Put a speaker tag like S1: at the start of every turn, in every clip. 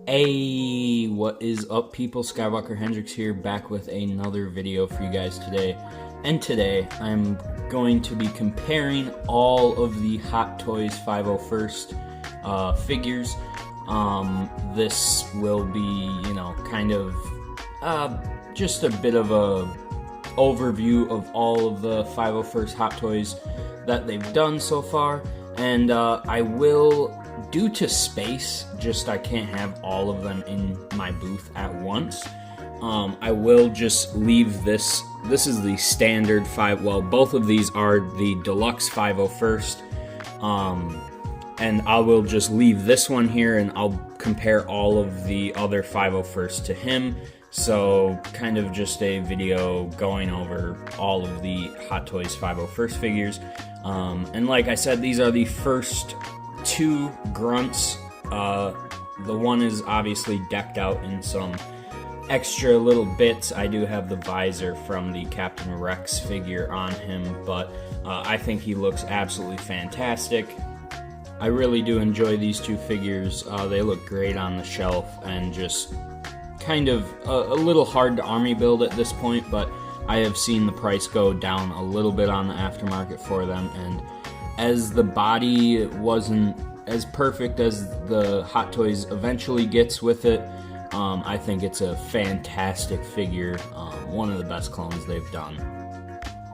S1: Hey, what is up, people? Skywalker Hendrix here, back with another video for you guys today. And today, I'm going to be comparing all of the Hot Toys 501st figures. This will be, kind of just a bit of a overview of all of the 501st Hot Toys that they've done so far. And I will, due to space, I can't have all of them in my booth at once. I will just leave this. This is the standard both of these are the deluxe 501st. And I will just leave this one here and I'll compare all of the other 501st to him. So kind of just a video going over all of the Hot Toys 501st figures. And like I said, these are the first two grunts. The one is obviously decked out in some extra little bits. I do have the visor from the Captain Rex figure on him, but I think he looks absolutely fantastic. I really do enjoy these two figures. They look great on the shelf and just kind of a little hard to army build at this point, but I have seen the price go down a little bit on the aftermarket for them, and as the body wasn't as perfect as the Hot Toys eventually gets with it, I think it's a fantastic figure, one of the best clones they've done.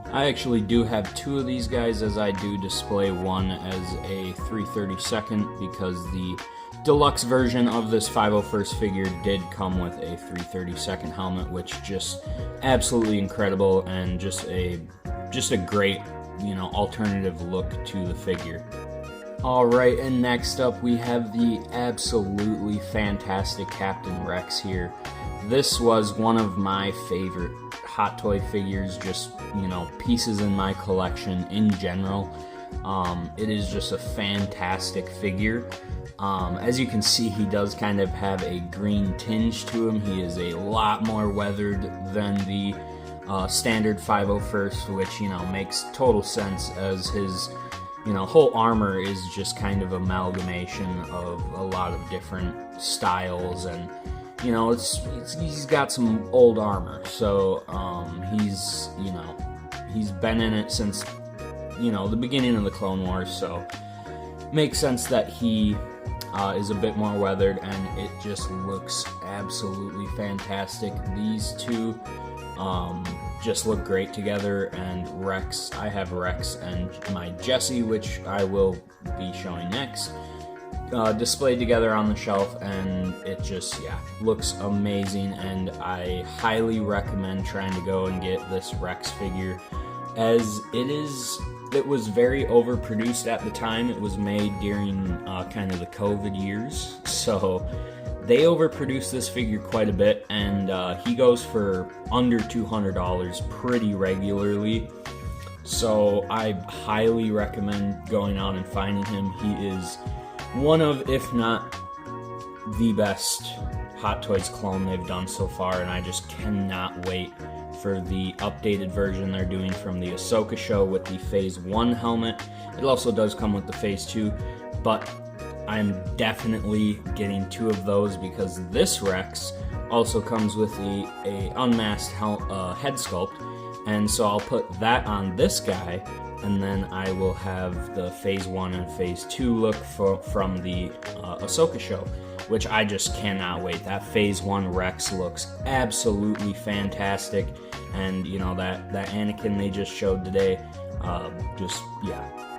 S1: I actually do have two of these guys, as I do display one as a 332nd, because the deluxe version of this 501st figure did come with a 332nd helmet, which just absolutely incredible and just a great, alternative look to the figure. Alright, and next up we have the absolutely fantastic Captain Rex here. This was one of my favorite Hot Toy figures, just, pieces in my collection in general. It is just a fantastic figure. As you can see, he does kind of have a green tinge to him. He is a lot more weathered than the standard 501st, which, makes total sense, as his, whole armor is just kind of amalgamation of a lot of different styles, and, he's got some old armor, so, he's been in it since, the beginning of the Clone Wars, so makes sense that he is a bit more weathered, and it just looks absolutely fantastic. These two just look great together, and Rex, I have Rex and my Jessie, which I will be showing next, displayed together on the shelf, and it just, looks amazing, and I highly recommend trying to go and get this Rex figure, as it was very overproduced at the time. It was made during kind of the COVID years, so they overproduced this figure quite a bit, and he goes for under $200 pretty regularly. So I highly recommend going out and finding him. He is one of, if not the best Hot Toys clone they've done so far, and I just cannot wait for the updated version they're doing from the Ahsoka show with the Phase 1 helmet. It also does come with the Phase 2, but I'm definitely getting two of those, because this Rex also comes with a unmasked head sculpt, and so I'll put that on this guy, and then I will have the Phase 1 and Phase 2 look from the Ahsoka show, which I just cannot wait. That Phase 1 Rex looks absolutely fantastic, and that Anakin they just showed today,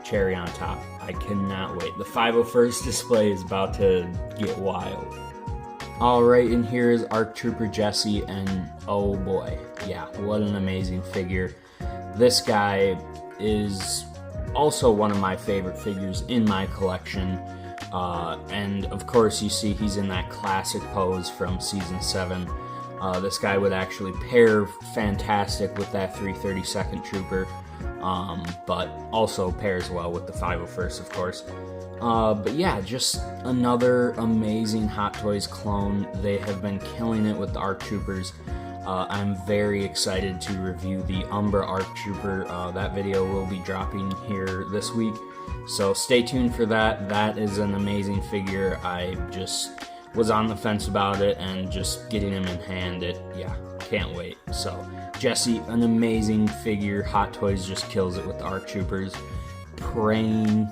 S1: cherry on top. I cannot wait. The 501st display is about to get wild. Alright, and here is ARC Trooper Jessie, and oh boy, what an amazing figure. This guy is also one of my favorite figures in my collection. And of course, you see he's in that classic pose from Season 7. This guy would actually pair fantastic with that 332nd Trooper, but also pairs well with the 501st, of course. But yeah, just another amazing Hot Toys clone. They have been killing it with the ARC Troopers. I'm very excited to review the Umbra ARC Trooper. That video will be dropping here this week, so stay tuned for that. That is an amazing figure. was on the fence about it, and just getting him in hand, yeah, can't wait. So Jesse, an amazing figure. Hot Toys just kills it with the ARC Troopers. Praying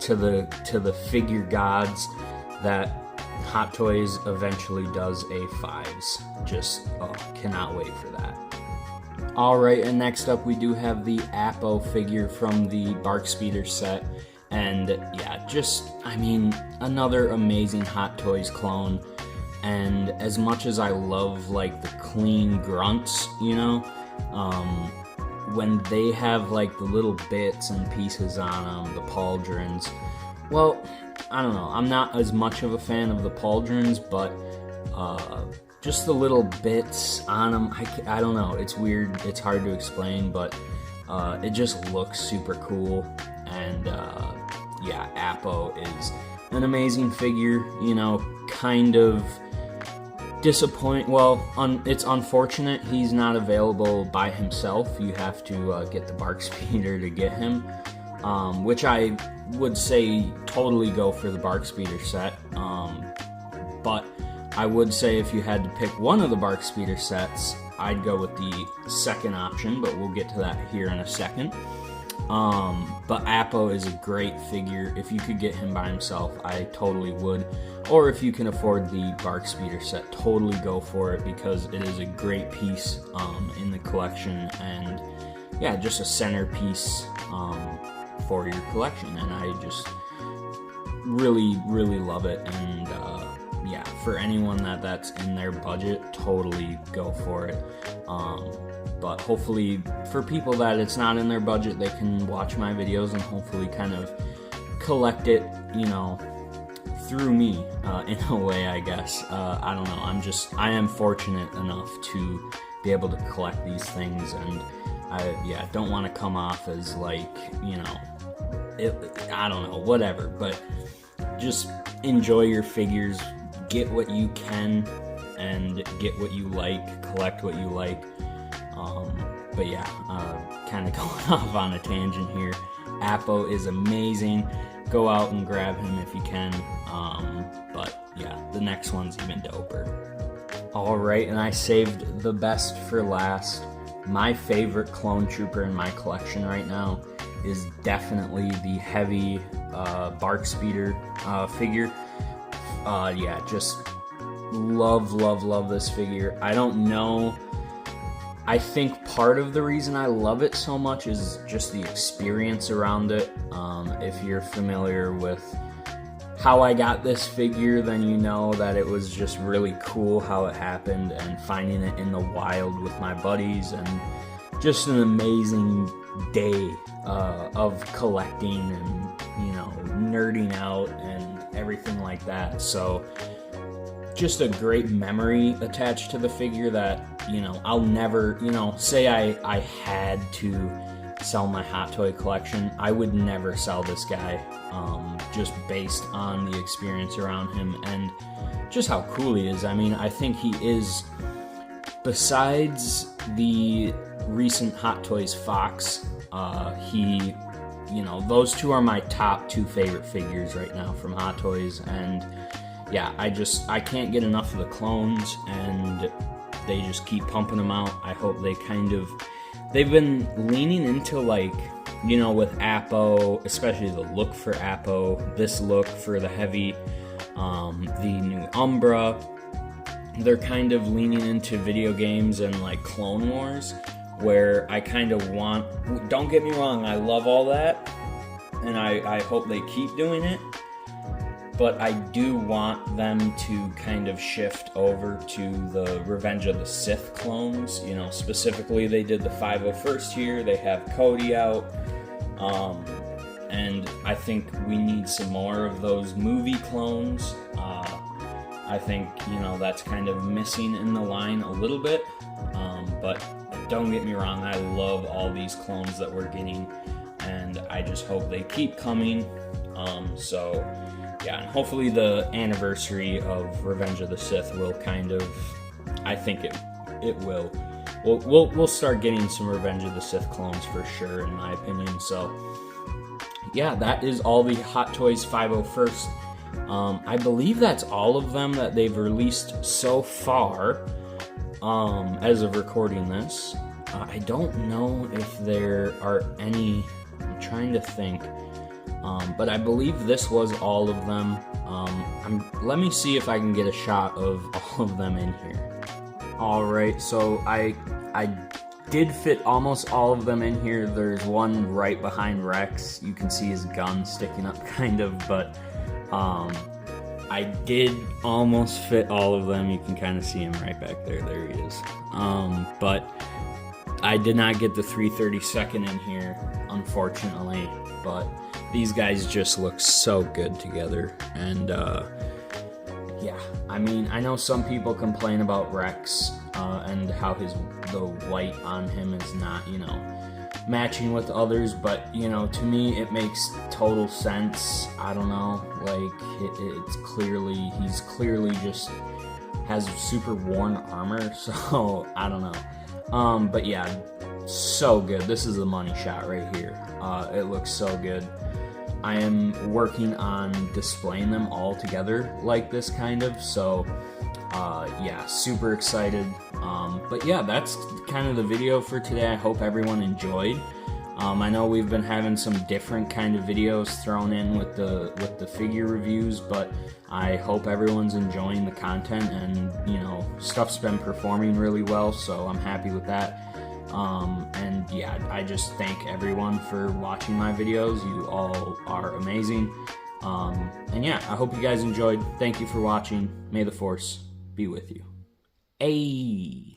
S1: to the figure gods that Hot Toys eventually does a 5s. Just cannot wait for that. Alright, and next up we do have the Appo figure from the Bark Speeder set. And yeah, just, I mean, another amazing Hot Toys clone. And as much as I love like the clean grunts, you know, when they have like the little bits and pieces on them, the pauldrons, well, I don't know, I'm not as much of a fan of the pauldrons, but just the little bits on them, I don't know, it's weird, it's hard to explain, but it just looks super cool. And yeah, Appo is an amazing figure, you know, kind of it's unfortunate he's not available by himself. You have to get the Bark Speeder to get him, which I would say totally go for the Bark Speeder set, but I would say if you had to pick one of the Bark Speeder sets, I'd go with the second option, but we'll get to that here in a second. But Appo is a great figure. If you could get him by himself, I totally would. Or if you can afford the Bark Speeder set, totally go for it, because it is a great piece in the collection, and yeah, just a centerpiece for your collection. And I just really, really love it. And yeah, for anyone that's in their budget, totally go for it. But hopefully for people that it's not in their budget, they can watch my videos and hopefully kind of collect it, you know, through me, in a way, I guess. I don't know, I am fortunate enough to be able to collect these things, and I don't want to come off as like, you know, I don't know, whatever, but just enjoy your figures, get what you can, and get what you like, collect what you like. But yeah, kind of going off on a tangent here. Appo is amazing. Go out and grab him if you can. But yeah, the next one's even doper. Alright, and I saved the best for last. My favorite clone trooper in my collection right now is definitely the heavy Bark Speeder figure. Yeah, just love this figure. I don't know, I think part of the reason I love it so much is just the experience around it. If you're familiar with how I got this figure, then you know that it was just really cool how it happened, and finding it in the wild with my buddies, and just an amazing day of collecting and, you know, nerding out and everything like that. So just a great memory attached to the figure that, you know, I'll never, you know, say I had to sell my Hot Toy collection, I would never sell this guy, just based on the experience around him and just how cool he is. I mean, I think he is, besides the recent Hot Toys Fox, he, you know, those two are my top two favorite figures right now from Hot Toys. And yeah, I can't get enough of the clones, and they just keep pumping them out. I hope they've been leaning into, like, you know, with Appo, especially the look for Appo, this look for the heavy, the new Umbra. They're kind of leaning into video games and like Clone Wars, where I kind of want, don't get me wrong, I love all that, and I hope they keep doing it, but I do want them to kind of shift over to the Revenge of the Sith clones. You know, specifically they did the 501st here, they have Cody out, and I think we need some more of those movie clones. I think, you know, that's kind of missing in the line a little bit, but don't get me wrong, I love all these clones that we're getting, and I just hope they keep coming. So yeah, and hopefully the anniversary of Revenge of the Sith will kind of, I think it will. We'll start getting some Revenge of the Sith clones for sure, in my opinion. So yeah, that is all the Hot Toys 501st I believe that's all of them that they've released so far, as of recording this. I don't know if there are any, I'm trying to think, but I believe this was all of them. Let me see if I can get a shot of all of them in here. Alright, so I did fit almost all of them in here. There's one right behind Rex. You can see his gun sticking up kind of, but I did almost fit all of them. You can kind of see him right back there. There he is. But I did not get the 332nd in here, unfortunately. But these guys just look so good together. And yeah, I mean, I know some people complain about Rex and how the white on him is not, you know, matching with others, but, you know, to me it makes total sense. I don't know, like he's clearly just has super worn armor, so I don't know. But yeah, so good. This is the money shot right here. It looks so good. I am working on displaying them all together like this kind of, so yeah, super excited. But yeah, that's kind of the video for today. I hope everyone enjoyed. I know we've been having some different kind of videos thrown in with the figure reviews, but I hope everyone's enjoying the content, and you know, stuff's been performing really well, so I'm happy with that. And yeah, I just thank everyone for watching my videos. You all are amazing. And yeah, I hope you guys enjoyed. Thank you for watching. May the Force be with you. Ayy.